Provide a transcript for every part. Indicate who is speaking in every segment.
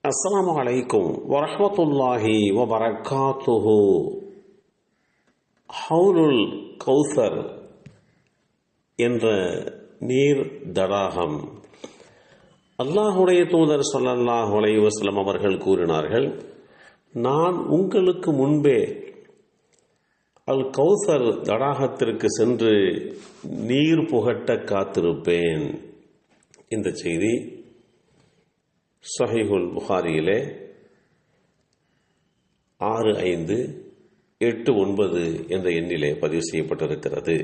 Speaker 1: அஸ்ஸலாமு அலைக்கும் வரஹ்மத்துல்லாஹி வபரகாத்துஹு. ஹவுலுல் கௌசர் என்ற நீர் தடாகம். அல்லாஹுடைய தூதர் ஸல்லல்லாஹு அலைஹி வஸல்லம் அவர்கள் கூறினார்கள், நான் உங்களுக்கு முன்பே அல் கௌசர் தடாகத்திற்கு சென்று நீர் புகட்ட காத்திருப்பேன். இந்த செய்தி ஸஹீஹுல் புகாரியிலே 6589 என்ற எண்ணிலே பதிவு செய்யப்பட்டிருக்கிறது.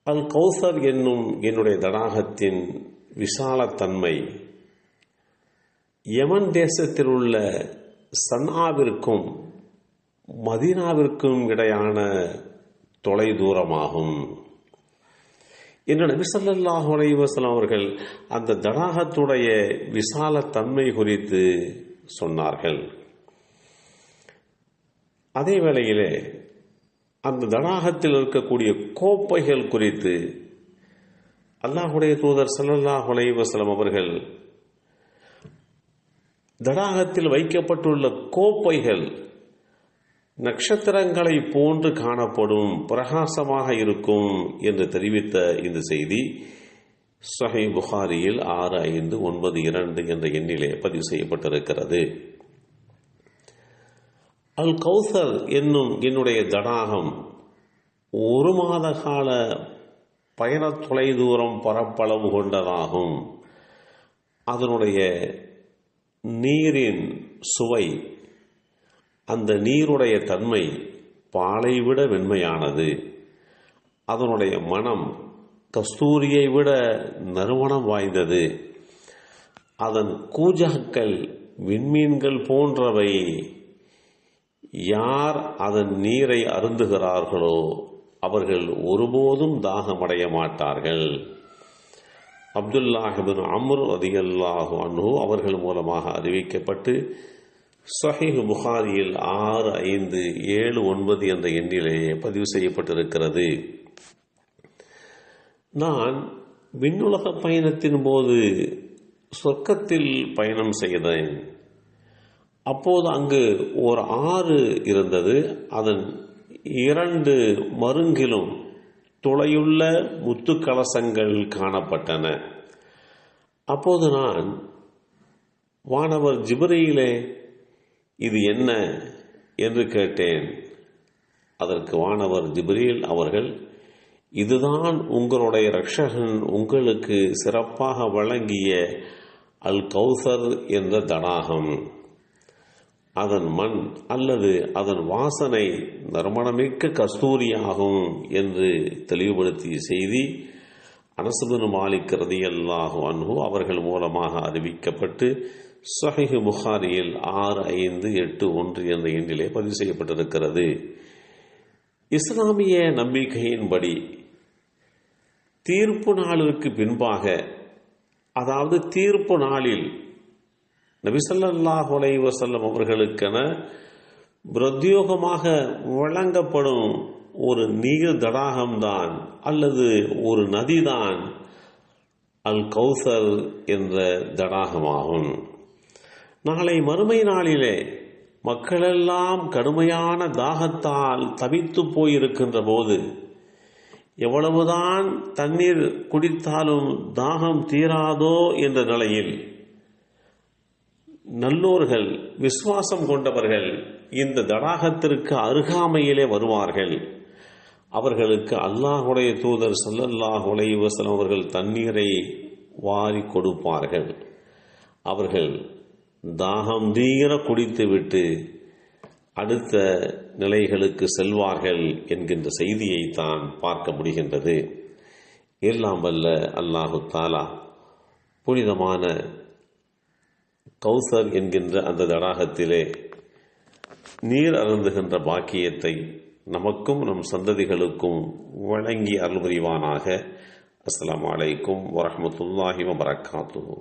Speaker 1: அல் கௌசர் என்னும் என்னுடைய தடாகத்தின் விசாலத்தன்மை யமன் தேசத்தில் உள்ள சன்ஆவிற்கும் மதீனாவிற்கும் இடையான தொலை தூரமாகும். இன்று நபி ஸல்லல்லாஹு அலைஹி வஸல்லம் அவர்கள் அந்த தடாகத்துடைய விசாலத்தன்மை குறித்து சொன்னார்கள். அதே வேளையிலே அந்த தடாகத்தில் இருக்கக்கூடிய கோப்பைகள் குறித்து அல்லாஹுடைய தூதர் ஸல்லல்லாஹு அலைஹி வஸல்லம் அவர்கள் தடாகத்தில் வைக்கப்பட்டுள்ள கோப்பைகள் நட்சத்திரங்களை போன்று காணப்படும், பிரகாசமாக இருக்கும் என்று தெரிவித்த இந்த செய்தி ஸஹீஹ் புகாரியில் 6592 என்ற எண்ணிலே பதிவு செய்யப்பட்டிருக்கிறது. அல் கௌசர் என்னும் என்னுடைய தடாகம் 1 மாத கால பயண தொலை தூரம் பரப்பளவு கொண்டதாகும். அதனுடைய நீரின் சுவை, அந்த நீருடைய தன்மை பாலை விட வெண்மையானது. அதனுடைய மனம் கஸ்தூரியை விட நறுமணம் வாய்ந்தது. அதன் கூஜாக்கள் விண்மீன்கள் போன்றவை. யார் அதன் நீரை அருந்துகிறார்களோ அவர்கள் ஒருபோதும் தாகமடைய மாட்டார்கள். அப்துல்லாஹ் இப்னு அம்ர் ரலியல்லாஹு அன்ஹு அவர்கள் மூலமாக அறிவிக்கப்பட்டு ஸஹீஹ் புகாரியில் 6579 என்ற எண்ணிலேயே பதிவு செய்யப்பட்டிருக்கிறது. நான் விண்ணுலக பயணத்தின் போது சொர்க்கத்தில் பயணம் செய்தேன். அப்போது அங்கு ஒரு ஆறு இருந்தது. அதன் 2 மருங்கிலும் துளையுள்ள முத்து கலசங்கள் காணப்பட்டன. அப்போது நான், வானவர் ஜிப்ரீலே, இது என்ன என்று கேட்டேன். அதற்கு வானவர் ஜிப்ரீல் அவர்கள், இதுதான் உங்களுடைய இரட்சகன் உங்களுக்கு சிறப்பாக வழங்கிய அல் கௌசர் என்ற தடாகம். அதன் மண் அல்லது அதன் வாசனை நறுமணமிக்க கஸ்தூரியாகும் என்று தெளிவுபடுத்திய செய்தி அனஸ் இப்னு மாலிக் ரலியல்லாஹு அன்ஹு அவர்கள் மூலமாக அறிவிக்கப்பட்டு ஸஹீஹ் புகாரியில் 6581 என்ற எண்ணிலே பதிவு செய்யப்பட்டிருக்கிறது. இஸ்லாமிய நம்பிக்கையின்படி தீர்ப்பு நாளிற்கு பின்பாக, அதாவது தீர்ப்பு நாளில் நபி ஸல்லல்லாஹு அலைஹி வஸல்லம் அவர்களுக்கென பிரத்யோகமாக வழங்கப்படும் ஒரு நீர் தடாகம்தான் அல்லது ஒரு நதிதான் அல் கௌசர் என்ற தடாகமாகும். நாளை மறுமை நாளிலே மக்களெல்லாம் கடுமையான தாகத்தால் தவித்து போயிருக்கின்ற போது, எவ்வளவுதான் தண்ணீர் குடித்தாலும் தாகம் தீராதோ என்ற நிலையில் நல்லோர்கள், விசுவாசம் கொண்டவர்கள் இந்த தடாகத்திற்கு அருகாமையிலே வருவார்கள். அவர்களுக்கு அல்லாஹுடைய தூதர் ஸல்லல்லாஹு அலைஹி வஸல்லம் அவர்கள் தண்ணீரை வாரி கொடுப்பார்கள். அவர்கள் தாகம் தீர குடித்துவிட்டு அடுத்த நிலைகளுக்கு செல்வார்கள் என்கின்ற செய்தியை தான் பார்க்க முடிகின்றது. எல்லாம் வல்ல அல்லாஹு தஆலா புனிதமான கௌசர் என்கின்ற அந்த தடாகத்திலே நீர் அருந்துகின்ற பாக்கியத்தை நமக்கும் நம் சந்ததிகளுக்கும் வழங்கி அருள் புரிவானாக. அஸ்ஸலாமு அலைக்கும் வரஹ்மத்துல்லாஹி வபரகாத்துஹு.